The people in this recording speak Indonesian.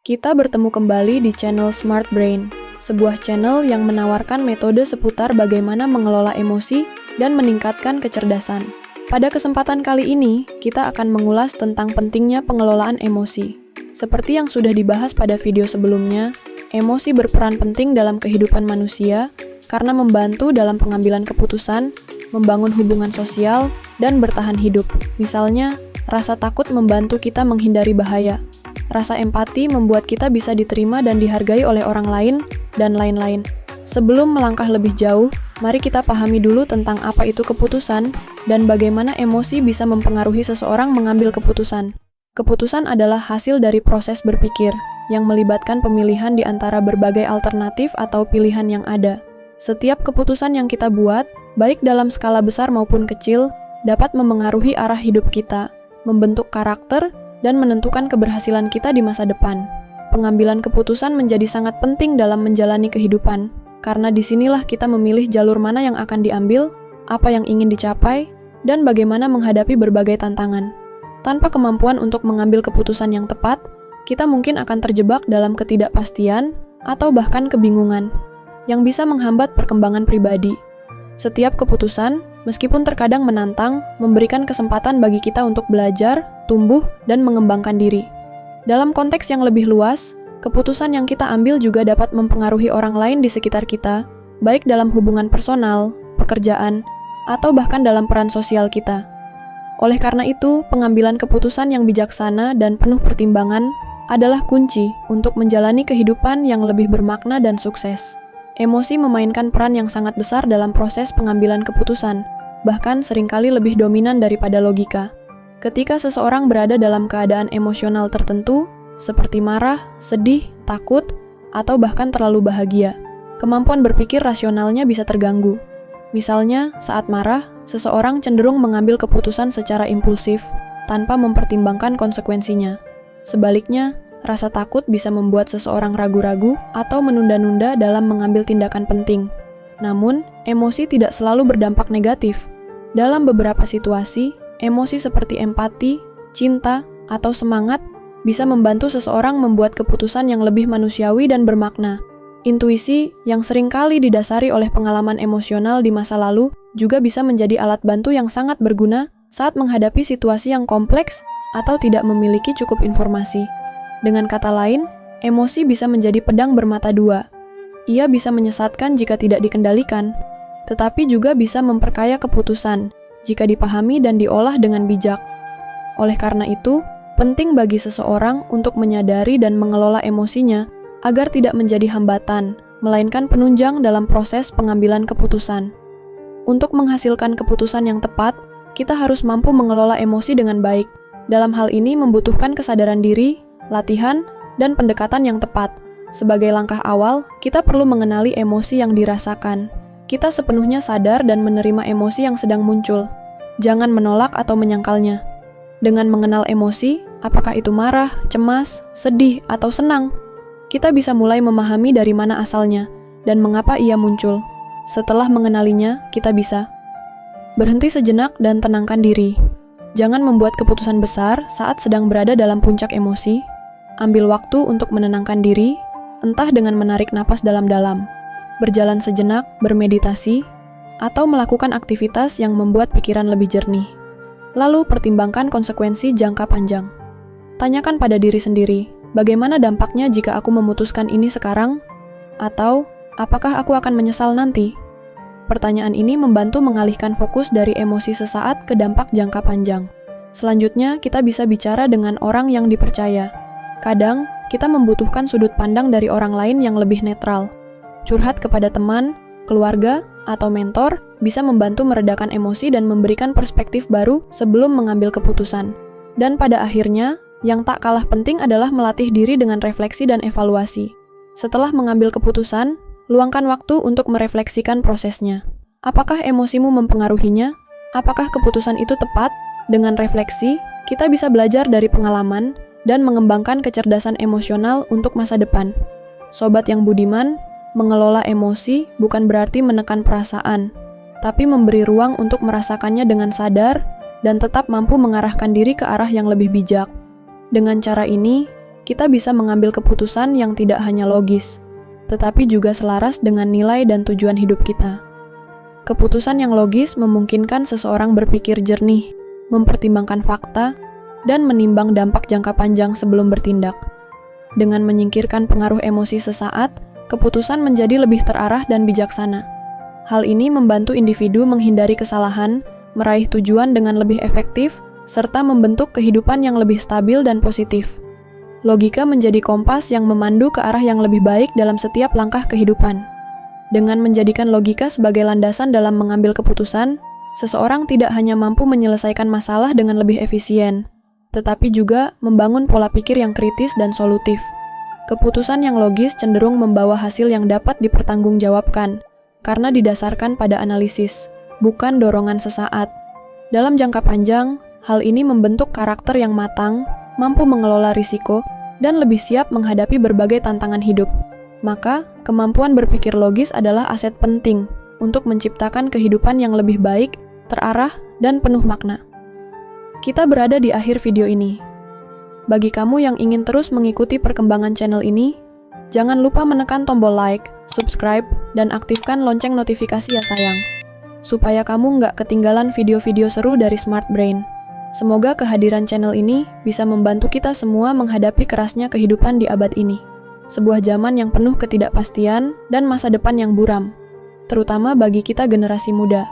Kita bertemu kembali di channel Smart Brain, sebuah channel yang menawarkan metode seputar bagaimana mengelola emosi dan meningkatkan kecerdasan. Pada kesempatan kali ini, kita akan mengulas tentang pentingnya pengelolaan emosi. Seperti yang sudah dibahas pada video sebelumnya, emosi berperan penting dalam kehidupan manusia karena membantu dalam pengambilan keputusan, membangun hubungan sosial, dan bertahan hidup. Misalnya, rasa takut membantu kita menghindari bahaya. Rasa empati membuat kita bisa diterima dan dihargai oleh orang lain, dan lain-lain. Sebelum melangkah lebih jauh, mari kita pahami dulu tentang apa itu keputusan, dan bagaimana emosi bisa mempengaruhi seseorang mengambil keputusan. Keputusan adalah hasil dari proses berpikir, yang melibatkan pemilihan di antara berbagai alternatif atau pilihan yang ada. Setiap keputusan yang kita buat, baik dalam skala besar maupun kecil, dapat memengaruhi arah hidup kita, membentuk karakter, dan menentukan keberhasilan kita di masa depan. Pengambilan keputusan menjadi sangat penting dalam menjalani kehidupan, karena disinilah kita memilih jalur mana yang akan diambil, apa yang ingin dicapai, dan bagaimana menghadapi berbagai tantangan. Tanpa kemampuan untuk mengambil keputusan yang tepat, kita mungkin akan terjebak dalam ketidakpastian atau bahkan kebingungan, yang bisa menghambat perkembangan pribadi. Setiap keputusan, meskipun terkadang menantang, memberikan kesempatan bagi kita untuk belajar, tumbuh, dan mengembangkan diri. Dalam konteks yang lebih luas, keputusan yang kita ambil juga dapat mempengaruhi orang lain di sekitar kita, baik dalam hubungan personal, pekerjaan, atau bahkan dalam peran sosial kita. Oleh karena itu, pengambilan keputusan yang bijaksana dan penuh pertimbangan adalah kunci untuk menjalani kehidupan yang lebih bermakna dan sukses. Emosi memainkan peran yang sangat besar dalam proses pengambilan keputusan, bahkan seringkali lebih dominan daripada logika. Ketika seseorang berada dalam keadaan emosional tertentu, seperti marah, sedih, takut, atau bahkan terlalu bahagia, kemampuan berpikir rasionalnya bisa terganggu. Misalnya, saat marah, seseorang cenderung mengambil keputusan secara impulsif, tanpa mempertimbangkan konsekuensinya. Sebaliknya, rasa takut bisa membuat seseorang ragu-ragu atau menunda-nunda dalam mengambil tindakan penting. Namun, emosi tidak selalu berdampak negatif. Dalam beberapa situasi, emosi seperti empati, cinta, atau semangat bisa membantu seseorang membuat keputusan yang lebih manusiawi dan bermakna. Intuisi yang seringkali didasari oleh pengalaman emosional di masa lalu juga bisa menjadi alat bantu yang sangat berguna saat menghadapi situasi yang kompleks atau tidak memiliki cukup informasi. Dengan kata lain, emosi bisa menjadi pedang bermata dua. Ia bisa menyesatkan jika tidak dikendalikan, tetapi juga bisa memperkaya keputusan jika dipahami dan diolah dengan bijak. Oleh karena itu, penting bagi seseorang untuk menyadari dan mengelola emosinya agar tidak menjadi hambatan, melainkan penunjang dalam proses pengambilan keputusan. Untuk menghasilkan keputusan yang tepat, kita harus mampu mengelola emosi dengan baik. Dalam hal ini membutuhkan kesadaran diri, latihan, dan pendekatan yang tepat. Sebagai langkah awal, kita perlu mengenali emosi yang dirasakan. Kita sepenuhnya sadar dan menerima emosi yang sedang muncul. Jangan menolak atau menyangkalnya. Dengan mengenal emosi, apakah itu marah, cemas, sedih, atau senang, kita bisa mulai memahami dari mana asalnya dan mengapa ia muncul. Setelah mengenalinya, kita bisa berhenti sejenak dan tenangkan diri. Jangan membuat keputusan besar saat sedang berada dalam puncak emosi. Ambil waktu untuk menenangkan diri, entah dengan menarik napas dalam-dalam, berjalan sejenak, bermeditasi, atau melakukan aktivitas yang membuat pikiran lebih jernih. Lalu pertimbangkan konsekuensi jangka panjang. Tanyakan pada diri sendiri, bagaimana dampaknya jika aku memutuskan ini sekarang? Atau, apakah aku akan menyesal nanti? Pertanyaan ini membantu mengalihkan fokus dari emosi sesaat ke dampak jangka panjang. Selanjutnya, kita bisa bicara dengan orang yang dipercaya. Kadang, kita membutuhkan sudut pandang dari orang lain yang lebih netral. Curhat kepada teman, keluarga, atau mentor bisa membantu meredakan emosi dan memberikan perspektif baru sebelum mengambil keputusan. Dan pada akhirnya, yang tak kalah penting adalah melatih diri dengan refleksi dan evaluasi. Setelah mengambil keputusan, luangkan waktu untuk merefleksikan prosesnya. Apakah emosimu mempengaruhinya? Apakah keputusan itu tepat? Dengan refleksi, kita bisa belajar dari pengalaman dan mengembangkan kecerdasan emosional untuk masa depan. Sobat yang budiman, mengelola emosi bukan berarti menekan perasaan, tapi memberi ruang untuk merasakannya dengan sadar dan tetap mampu mengarahkan diri ke arah yang lebih bijak. Dengan cara ini, kita bisa mengambil keputusan yang tidak hanya logis, tetapi juga selaras dengan nilai dan tujuan hidup kita. Keputusan yang logis memungkinkan seseorang berpikir jernih, mempertimbangkan fakta, dan menimbang dampak jangka panjang sebelum bertindak. Dengan menyingkirkan pengaruh emosi sesaat, keputusan menjadi lebih terarah dan bijaksana. Hal ini membantu individu menghindari kesalahan, meraih tujuan dengan lebih efektif, serta membentuk kehidupan yang lebih stabil dan positif. Logika menjadi kompas yang memandu ke arah yang lebih baik dalam setiap langkah kehidupan. Dengan menjadikan logika sebagai landasan dalam mengambil keputusan, seseorang tidak hanya mampu menyelesaikan masalah dengan lebih efisien, tetapi juga membangun pola pikir yang kritis dan solutif. Keputusan yang logis cenderung membawa hasil yang dapat dipertanggungjawabkan, karena didasarkan pada analisis, bukan dorongan sesaat. Dalam jangka panjang, hal ini membentuk karakter yang matang, mampu mengelola risiko, dan lebih siap menghadapi berbagai tantangan hidup. Maka, kemampuan berpikir logis adalah aset penting untuk menciptakan kehidupan yang lebih baik, terarah, dan penuh makna. Kita berada di akhir video ini. Bagi kamu yang ingin terus mengikuti perkembangan channel ini, jangan lupa menekan tombol like, subscribe, dan aktifkan lonceng notifikasi ya sayang, supaya kamu nggak ketinggalan video-video seru dari Smart Brain. Semoga kehadiran channel ini bisa membantu kita semua menghadapi kerasnya kehidupan di abad ini. Sebuah zaman yang penuh ketidakpastian dan masa depan yang buram, terutama bagi kita generasi muda.